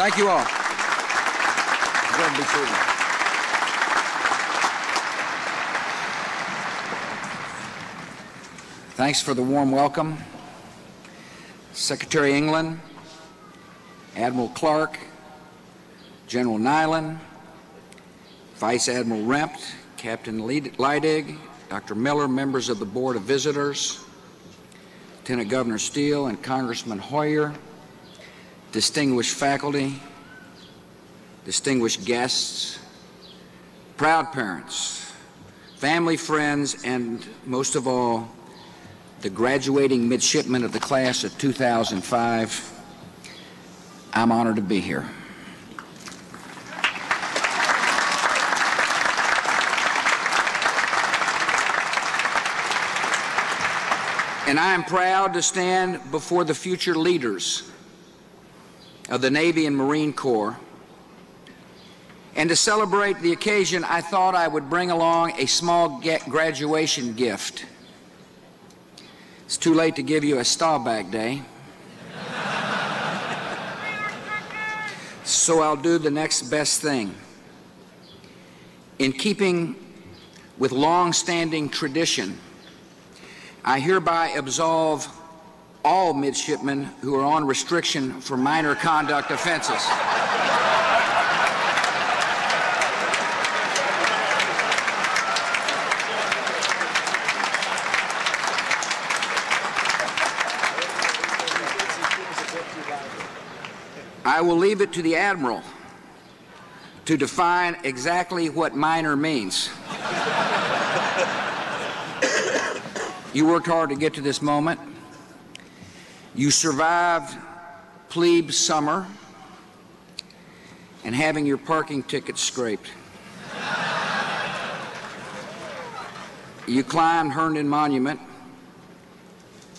Thank you all. Go ahead and be seated. Thanks for the warm welcome. Secretary England, Admiral Clark, General Nyland, Vice Admiral Rempt, Captain Leidig, Dr. Miller, members of the Board of Visitors, Lieutenant Governor Steele and Congressman Hoyer, distinguished faculty, distinguished guests, proud parents, family, friends, and most of all, the graduating midshipmen of the class of 2005, I'm honored to be here. And I am proud to stand before the future leaders of the Navy and Marine Corps. And to celebrate the occasion, I thought I would bring along a small graduation gift. It's too late to give you a Staubach Day. So I'll do the next best thing. In keeping with long-standing tradition, I hereby absolve all midshipmen who are on restriction for minor conduct offenses. I will leave it to the Admiral to define exactly what minor means. You worked hard to get to this moment. You survived plebe summer and having your parking ticket scraped. You climbed Herndon Monument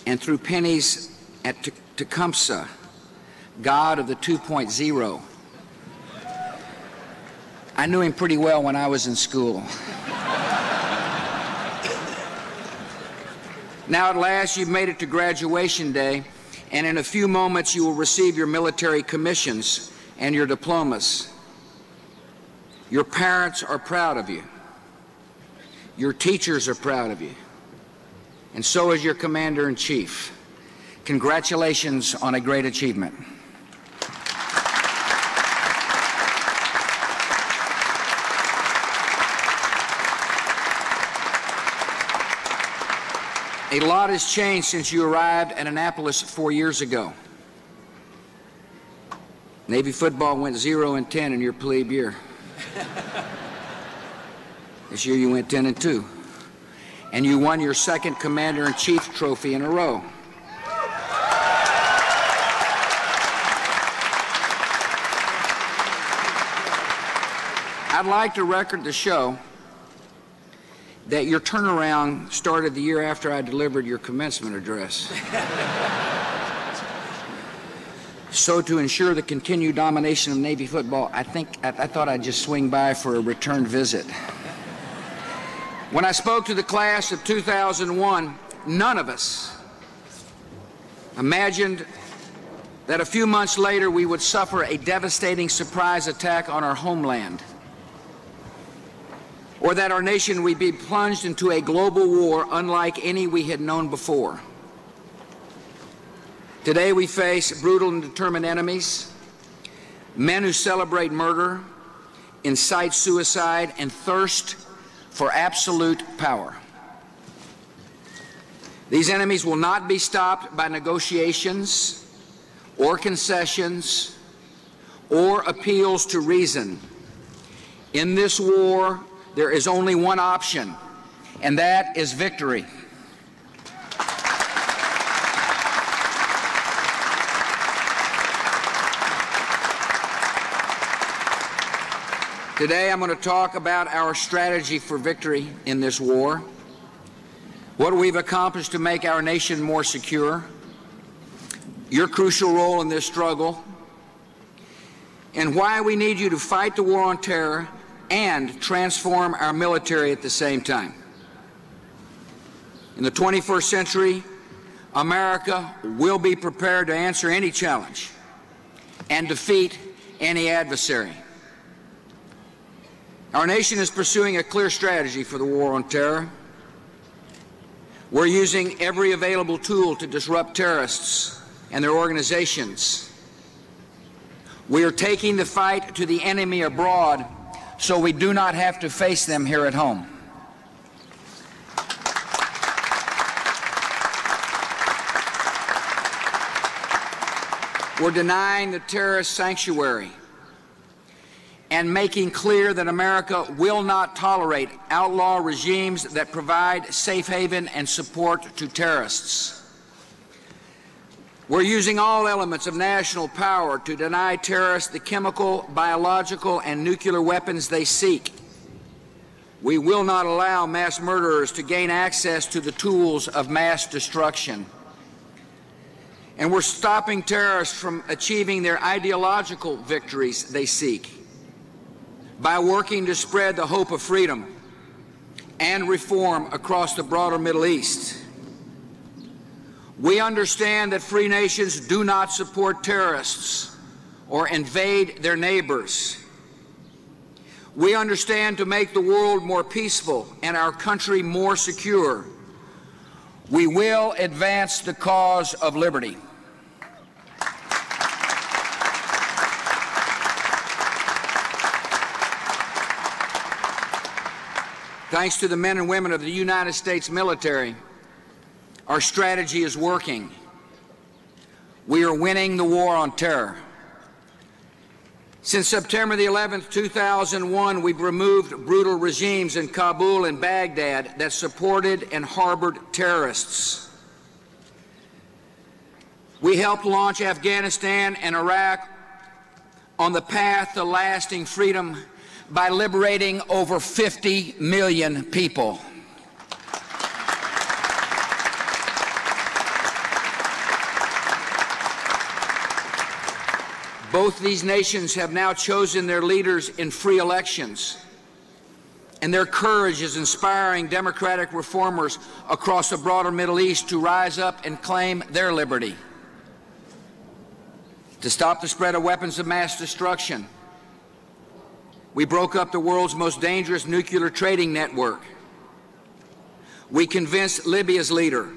and threw pennies at Tecumseh, God of the 2.0. I knew him pretty well when I was in school. Now at last you've made it to graduation day, and in a few moments you will receive your military commissions and your diplomas. Your parents are proud of you. Your teachers are proud of you. And so is your Commander-in-Chief. Congratulations on a great achievement. A lot has changed since you arrived at Annapolis 4 years ago. Navy football went 0-10 in your plebe year. This year you went 10-2. And you won your second Commander-in-Chief trophy in a row. I'd like to record the show that your turnaround started the year after I delivered your commencement address. So to ensure the continued domination of Navy football, I thought I'd just swing by for a return visit. When I spoke to the class of 2001, none of us imagined that a few months later we would suffer a devastating surprise attack on our homeland, or that our nation would be plunged into a global war unlike any we had known before. Today we face brutal and determined enemies, men who celebrate murder, incite suicide, and thirst for absolute power. These enemies will not be stopped by negotiations or concessions or appeals to reason. In this war, there is only one option, and that is victory. Today I'm going to talk about our strategy for victory in this war, what we've accomplished to make our nation more secure, your crucial role in this struggle, and why we need you to fight the war on terror and transform our military at the same time. In the 21st century, America will be prepared to answer any challenge and defeat any adversary. Our nation is pursuing a clear strategy for the war on terror. We're using every available tool to disrupt terrorists and their organizations. We are taking the fight to the enemy abroad so we do not have to face them here at home. We're denying the terrorist sanctuary and making clear that America will not tolerate outlaw regimes that provide safe haven and support to terrorists. We're using all elements of national power to deny terrorists the chemical, biological, and nuclear weapons they seek. We will not allow mass murderers to gain access to the tools of mass destruction. And we're stopping terrorists from achieving their ideological victories they seek by working to spread the hope of freedom and reform across the broader Middle East. We understand that free nations do not support terrorists or invade their neighbors. We understand to make the world more peaceful and our country more secure, we will advance the cause of liberty. Thanks to the men and women of the United States military, our strategy is working. We are winning the war on terror. Since September the 11th, 2001, we've removed brutal regimes in Kabul and Baghdad that supported and harbored terrorists. We helped launch Afghanistan and Iraq on the path to lasting freedom by liberating over 50 million people. Both these nations have now chosen their leaders in free elections, and their courage is inspiring democratic reformers across the broader Middle East to rise up and claim their liberty. To stop the spread of weapons of mass destruction, we broke up the world's most dangerous nuclear trading network. We convinced Libya's leader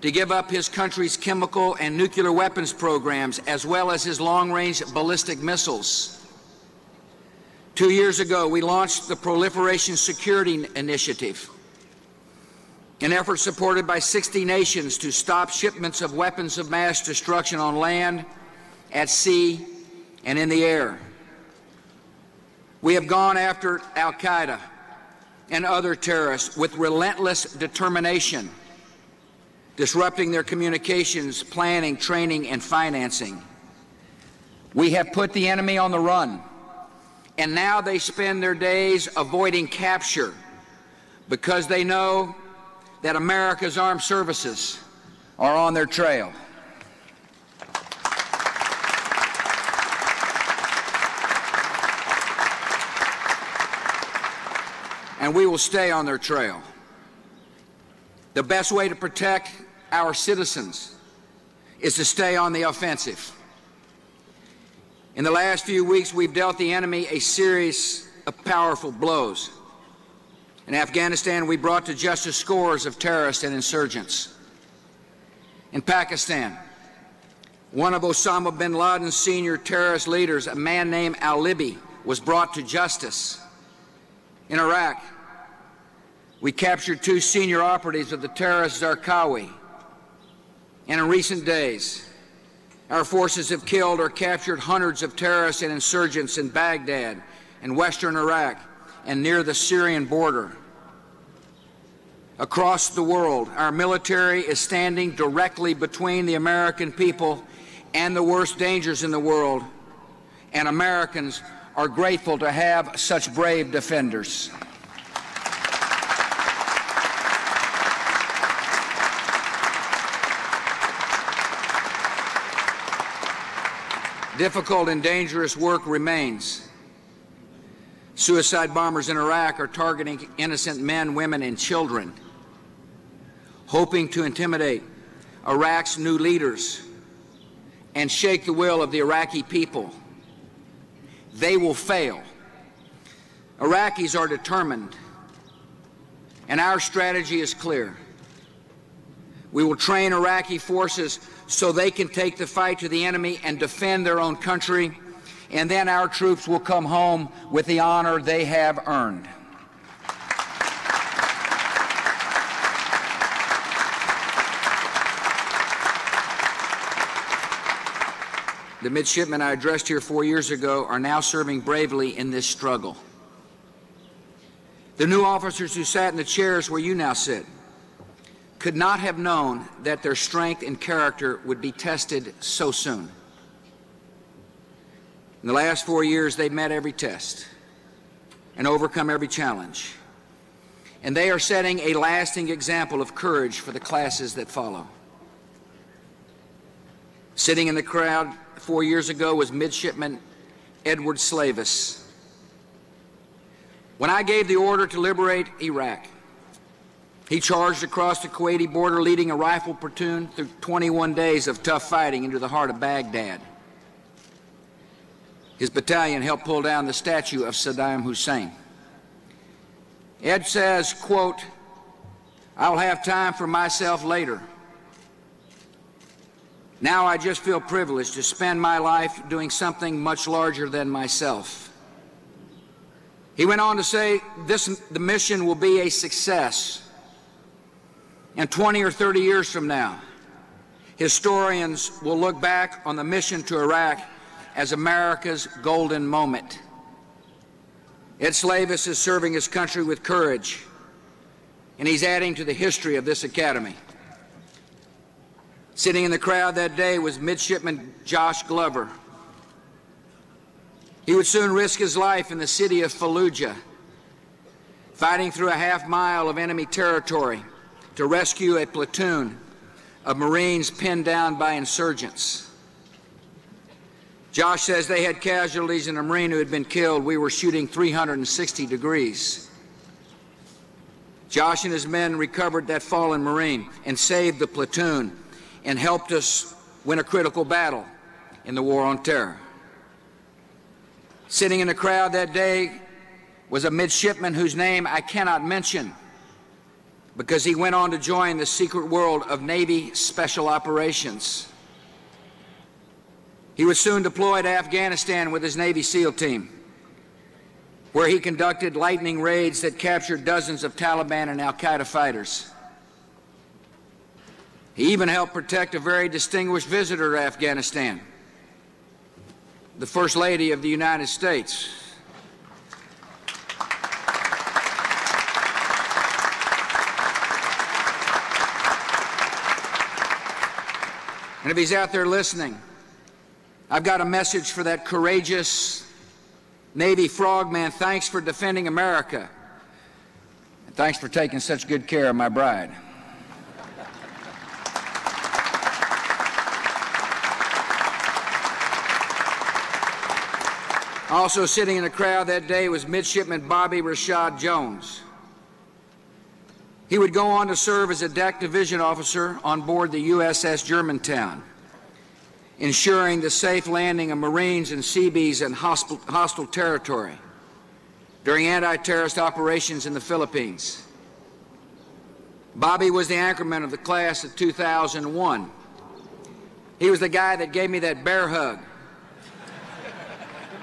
to give up his country's chemical and nuclear weapons programs, as well as his long-range ballistic missiles. 2 years ago, we launched the Proliferation Security Initiative, an effort supported by 60 nations to stop shipments of weapons of mass destruction on land, at sea, and in the air. We have gone after al-Qaeda and other terrorists with relentless determination, disrupting their communications, planning, training, and financing. We have put the enemy on the run, and now they spend their days avoiding capture because they know that America's armed services are on their trail. And we will stay on their trail. The best way to protect our citizens is to stay on the offensive. In the last few weeks, we've dealt the enemy a series of powerful blows. In Afghanistan, we brought to justice scores of terrorists and insurgents. In Pakistan, one of Osama bin Laden's senior terrorist leaders, a man named al-Libi, was brought to justice. In Iraq, we captured 2 senior operatives of the terrorist Zarqawi. And in recent days, our forces have killed or captured hundreds of terrorists and insurgents in Baghdad and western Iraq and near the Syrian border. Across the world, our military is standing directly between the American people and the worst dangers in the world, and Americans are grateful to have such brave defenders. Difficult and dangerous work remains. Suicide bombers in Iraq are targeting innocent men, women, and children, hoping to intimidate Iraq's new leaders and shake the will of the Iraqi people. they will fail. Iraqis are determined, and our strategy is clear. We will train Iraqi forces so they can take the fight to the enemy and defend their own country, and then our troops will come home with the honor they have earned. The midshipmen I addressed here 4 years ago are now serving bravely in this struggle. The new officers who sat in the chairs where you now sit could not have known that their strength and character would be tested so soon. In the last 4 years, they've met every test and overcome every challenge. And they are setting a lasting example of courage for the classes that follow. Sitting in the crowd 4 years ago was Midshipman Edward Slavis. When I gave the order to liberate Iraq, he charged across the Kuwaiti border, leading a rifle platoon through 21 days of tough fighting into the heart of Baghdad. His battalion helped pull down the statue of Saddam Hussein. Ed says, quote, "I'll have time for myself later. Now I just feel privileged to spend my life doing something much larger than myself." He went on to say, the mission will be a success. And 20 or 30 years from now, historians will look back on the mission to Iraq as America's golden moment. Ed Slavis is serving his country with courage, and he's adding to the history of this academy. Sitting in the crowd that day was Midshipman Josh Glover. He would soon risk his life in the city of Fallujah, fighting through a half-mile of enemy territory to rescue a platoon of Marines pinned down by insurgents. Josh says they had casualties and a Marine who had been killed. We were shooting 360 degrees. Josh and his men recovered that fallen Marine and saved the platoon and helped us win a critical battle in the war on terror. Sitting in the crowd that day was a midshipman whose name I cannot mention because he went on to join the secret world of Navy Special Operations. He was soon deployed to Afghanistan with his Navy SEAL team, where he conducted lightning raids that captured dozens of Taliban and al-Qaeda fighters. He even helped protect a very distinguished visitor to Afghanistan, the First Lady of the United States. And if he's out there listening, I've got a message for that courageous Navy frogman. Thanks for defending America. And thanks for taking such good care of my bride. Also sitting in the crowd that day was Midshipman Bobby Rashad Jones. He would go on to serve as a deck division officer on board the USS Germantown, ensuring the safe landing of Marines and Seabees in hostile territory during anti-terrorist operations in the Philippines. Bobby was the anchorman of the class of 2001. He was the guy that gave me that bear hug.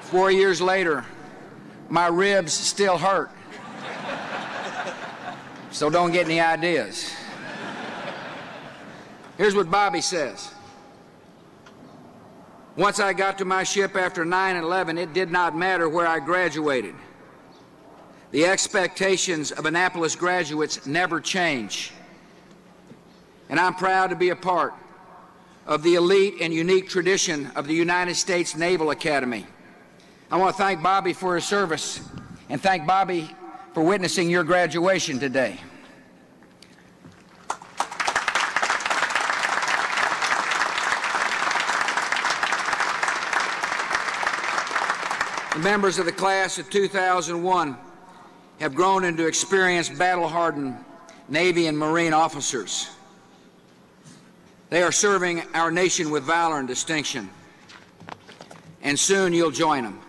4 years later, my ribs still hurt. So don't get any ideas. Here's what Bobby says. Once I got to my ship after 9/11, it did not matter where I graduated. The expectations of Annapolis graduates never change. And I'm proud to be a part of the elite and unique tradition of the United States Naval Academy. I want to thank Bobby for his service and thank Bobby for witnessing your graduation today. The members of the class of 2001 have grown into experienced, battle-hardened Navy and Marine officers. They are serving our nation with valor and distinction, and soon you'll join them.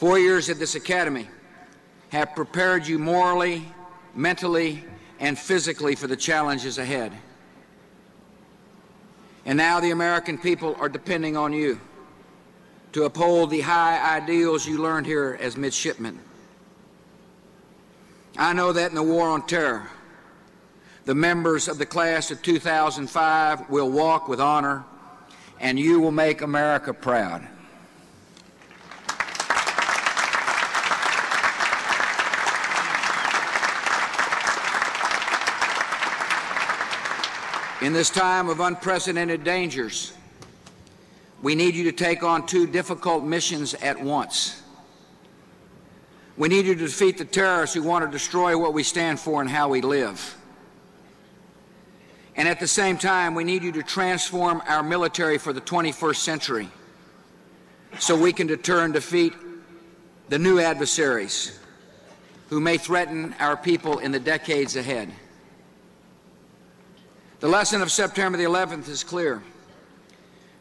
4 years at this academy have prepared you morally, mentally, and physically for the challenges ahead. And now the American people are depending on you to uphold the high ideals you learned here as midshipmen. I know that in the war on terror, the members of the class of 2005 will walk with honor, and you will make America proud. In this time of unprecedented dangers, we need you to take on 2 difficult missions at once. We need you to defeat the terrorists who want to destroy what we stand for and how we live. And at the same time, we need you to transform our military for the 21st century so we can deter and defeat the new adversaries who may threaten our people in the decades ahead. The lesson of September the 11th is clear.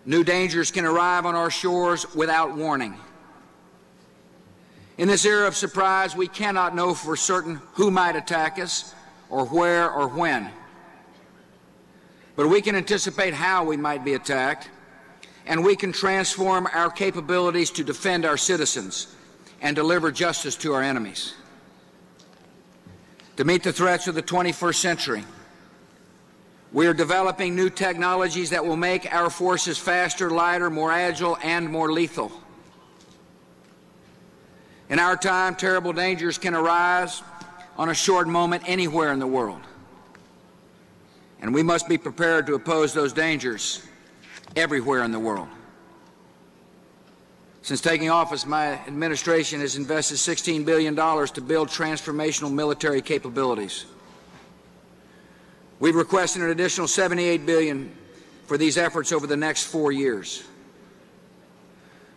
New dangers can arrive on our shores without warning. In this era of surprise, we cannot know for certain who might attack us or where or when. But we can anticipate how we might be attacked, and we can transform our capabilities to defend our citizens and deliver justice to our enemies. To meet the threats of the 21st century, we are developing new technologies that will make our forces faster, lighter, more agile, and more lethal. In our time, terrible dangers can arise on a short moment anywhere in the world. And we must be prepared to oppose those dangers everywhere in the world. Since taking office, my administration has invested $16 billion to build transformational military capabilities. We've requested an additional $78 billion for these efforts over the next 4 years.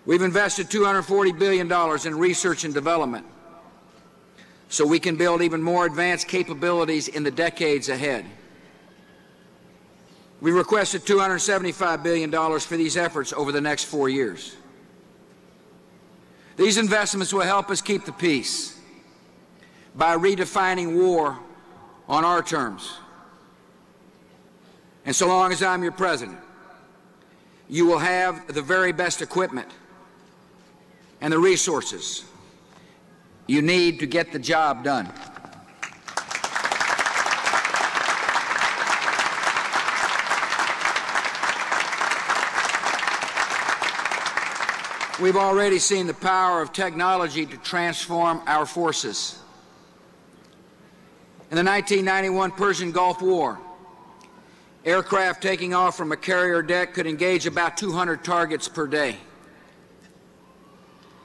We've invested $240 billion in research and development so we can build even more advanced capabilities in the decades ahead. We requested $275 billion for these efforts over the next 4 years. These investments will help us keep the peace by redefining war on our terms. And so long as I'm your president, you will have the very best equipment and the resources you need to get the job done. We've already seen the power of technology to transform our forces. In the 1991 Persian Gulf War, aircraft taking off from a carrier deck could engage about 200 targets per day.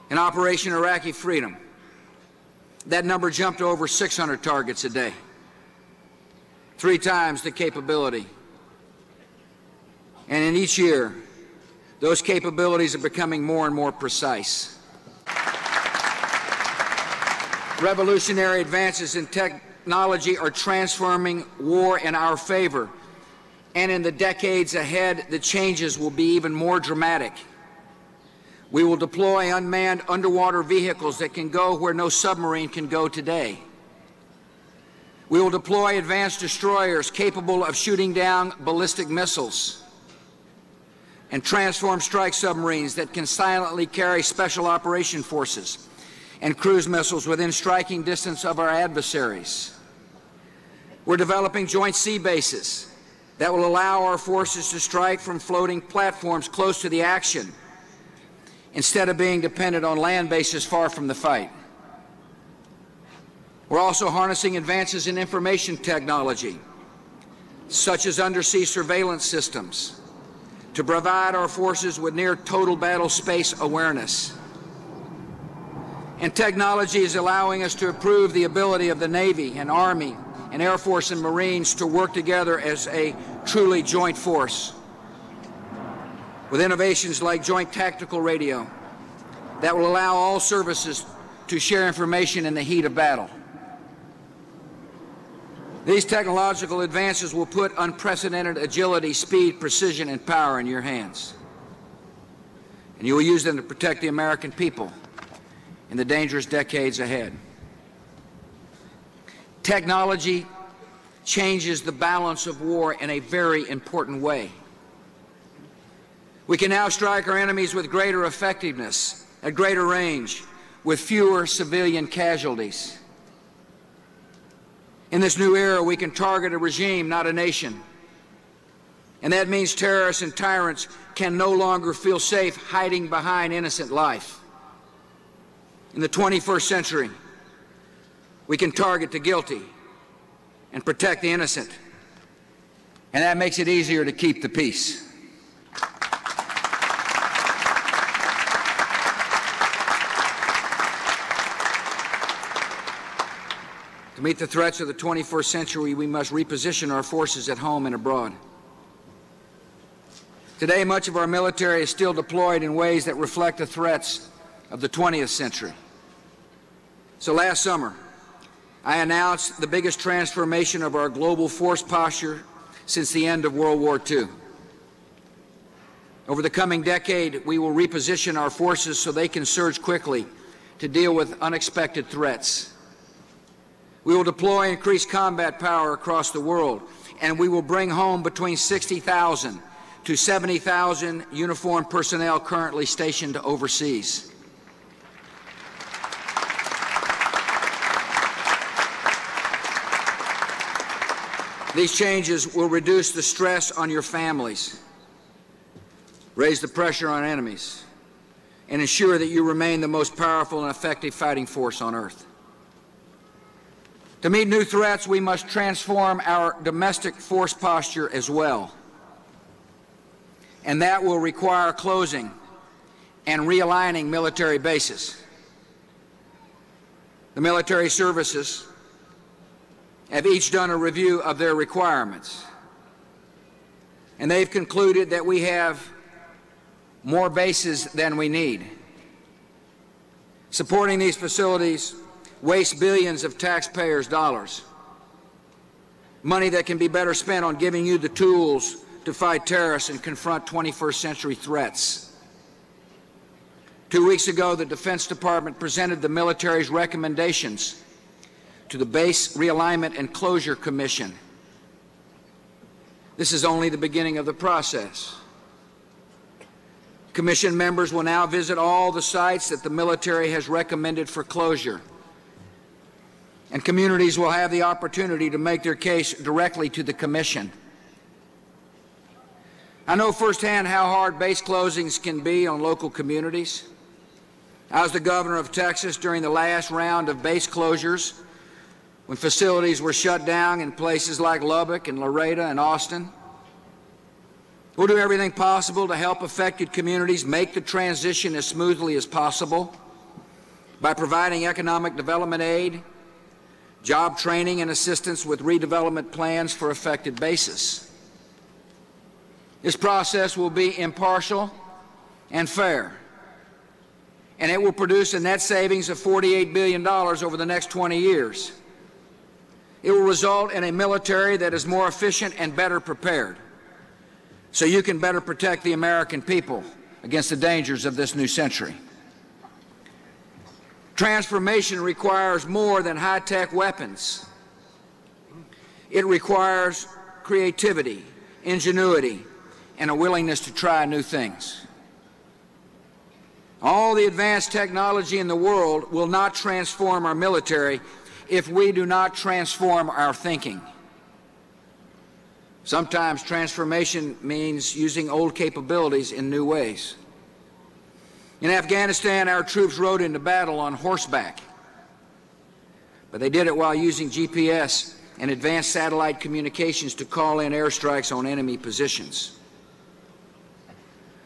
In Operation Iraqi Freedom, that number jumped to over 600 targets a day, 3 times the capability. And in each year, those capabilities are becoming more and more precise. Revolutionary advances in technology are transforming war in our favor. And in the decades ahead, the changes will be even more dramatic. We will deploy unmanned underwater vehicles that can go where no submarine can go today. We will deploy advanced destroyers capable of shooting down ballistic missiles and transform strike submarines that can silently carry special operation forces and cruise missiles within striking distance of our adversaries. We're developing joint sea bases that will allow our forces to strike from floating platforms close to the action instead of being dependent on land bases far from the fight. We're also harnessing advances in information technology, such as undersea surveillance systems, to provide our forces with near total battle space awareness. And technology is allowing us to improve the ability of the Navy and Army and Air Force and Marines to work together as a truly joint force, with innovations like Joint Tactical Radio that will allow all services to share information in the heat of battle. These technological advances will put unprecedented agility, speed, precision, and power in your hands. And you will use them to protect the American people in the dangerous decades ahead. Technology changes the balance of war in a very important way. We can now strike our enemies with greater effectiveness, at greater range, with fewer civilian casualties. In this new era, we can target a regime, not a nation. And that means terrorists and tyrants can no longer feel safe hiding behind innocent life. In the 21st century, we can target the guilty and protect the innocent. And that makes it easier to keep the peace. To meet the threats of the 21st century, we must reposition our forces at home and abroad. Today, much of our military is still deployed in ways that reflect the threats of the 20th century. So last summer, I announced the biggest transformation of our global force posture since the end of World War II. Over the coming decade, we will reposition our forces so they can surge quickly to deal with unexpected threats. We will deploy increased combat power across the world, and we will bring home between 60,000 to 70,000 uniformed personnel currently stationed overseas. These changes will reduce the stress on your families, raise the pressure on enemies, and ensure that you remain the most powerful and effective fighting force on earth. To meet new threats, we must transform our domestic force posture as well. And that will require closing and realigning military bases. The military services have each done a review of their requirements, and they've concluded that we have more bases than we need. Supporting these facilities wastes billions of taxpayers' dollars, money that can be better spent on giving you the tools to fight terrorists and confront 21st century threats. 2 weeks ago, the Defense Department presented the military's recommendations to the Base Realignment and Closure Commission. This is only the beginning of the process. Commission members will now visit all the sites that the military has recommended for closure, and communities will have the opportunity to make their case directly to the Commission. I know firsthand how hard base closings can be on local communities. I was the governor of Texas during the last round of base closures when facilities were shut down in places like Lubbock and Laredo and Austin. We'll do everything possible to help affected communities make the transition as smoothly as possible by providing economic development aid, job training, and assistance with redevelopment plans for affected bases. This process will be impartial and fair, and it will produce a net savings of $48 billion over the next 20 years. It will result in a military that is more efficient and better prepared, so you can better protect the American people against the dangers of this new century. Transformation requires more than high-tech weapons. It requires creativity, ingenuity, and a willingness to try new things. All the advanced technology in the world will not transform our military if we do not transform our thinking. Sometimes transformation means using old capabilities in new ways. In Afghanistan, our troops rode into battle on horseback, but they did it while using GPS and advanced satellite communications to call in airstrikes on enemy positions.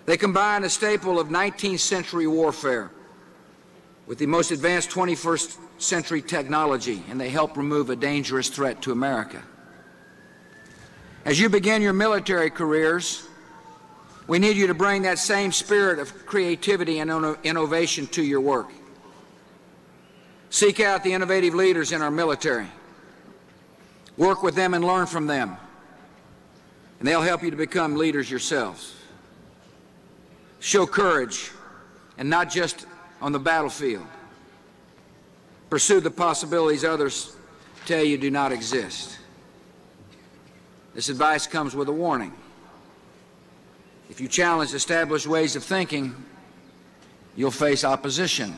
They combined a staple of 19th century warfare with the most advanced 21st century technology, and they helped remove a dangerous threat to America. As you begin your military careers, we need you to bring that same spirit of creativity and innovation to your work. Seek out the innovative leaders in our military. Work with them and learn from them, and they'll help you to become leaders yourselves. Show courage, and not just on the battlefield, Pursue the possibilities others tell you do not exist. This advice comes with a warning. If you challenge established ways of thinking, you'll face opposition.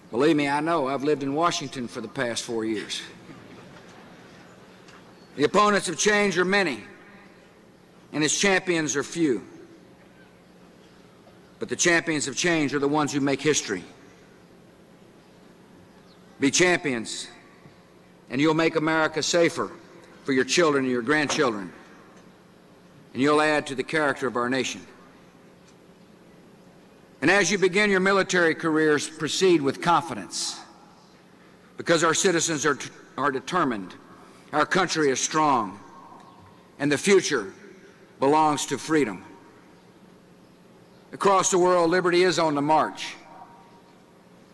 Believe me, I know. I've lived in Washington for the past 4 years. The opponents of change are many, and its champions are few. But the champions of change are the ones who make history. Be champions, and you'll make America safer for your children and your grandchildren, and you'll add to the character of our nation. And as you begin your military careers, proceed with confidence, because our citizens are determined, our country is strong, and the future belongs to freedom. Across the world, liberty is on the march.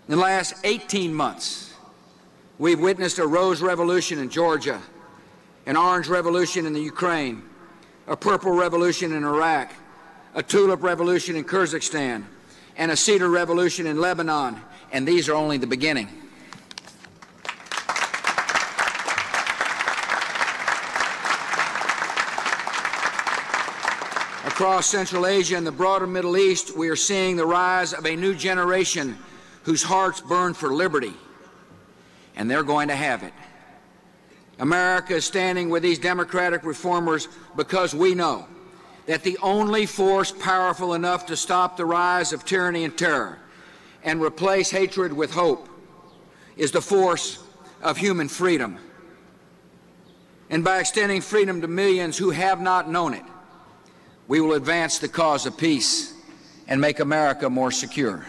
In the last 18 months, we've witnessed a rose revolution in Georgia, an orange revolution in the Ukraine, a purple revolution in Iraq, a tulip revolution in Kyrgyzstan, and a cedar revolution in Lebanon, and these are only the beginning. Across Central Asia and the broader Middle East, we are seeing the rise of a new generation whose hearts burn for liberty, and they're going to have it. America is standing with these democratic reformers because we know that the only force powerful enough to stop the rise of tyranny and terror and replace hatred with hope is the force of human freedom. And by extending freedom to millions who have not known it, we will advance the cause of peace and make America more secure.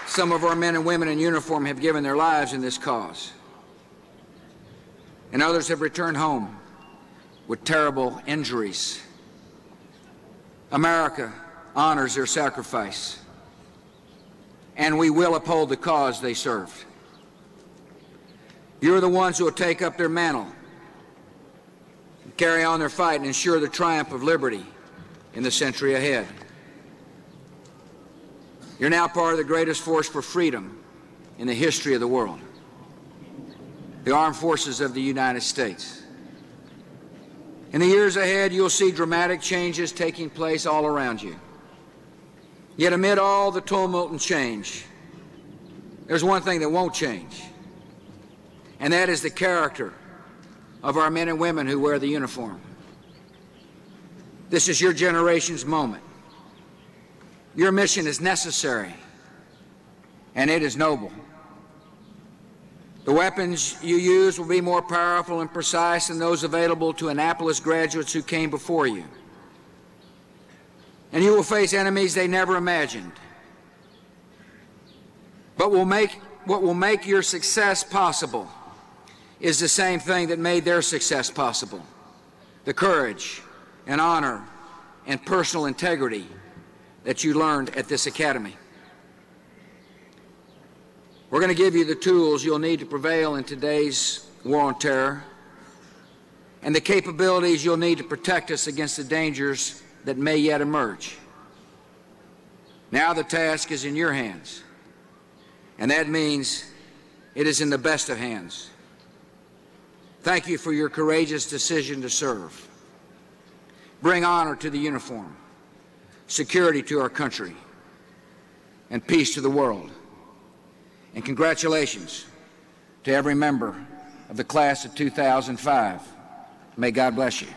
Some of our men and women in uniform have given their lives in this cause, and others have returned home with terrible injuries. America honors their sacrifice, and we will uphold the cause they served. You're the ones who will take up their mantle, carry on their fight, and ensure the triumph of liberty in the century ahead. You're now part of the greatest force for freedom in the history of the world, the armed forces of the United States. In the years ahead, you'll see dramatic changes taking place all around you. Yet amid all the tumult and change, there's one thing that won't change, and that is the character of our men and women who wear the uniform. This is your generation's moment. Your mission is necessary, and it is noble. The weapons you use will be more powerful and precise than those available to Annapolis graduates who came before you. And you will face enemies they never imagined. But what will make your success possible is the same thing that made their success possible: the courage and honor and personal integrity that you learned at this academy. We're going to give you the tools you'll need to prevail in today's war on terror, and the capabilities you'll need to protect us against the dangers that may yet emerge. Now the task is in your hands, and that means it is in the best of hands. Thank you for your courageous decision to serve. Bring honor to the uniform, security to our country, and peace to the world. And congratulations to every member of the class of 2005. May God bless you.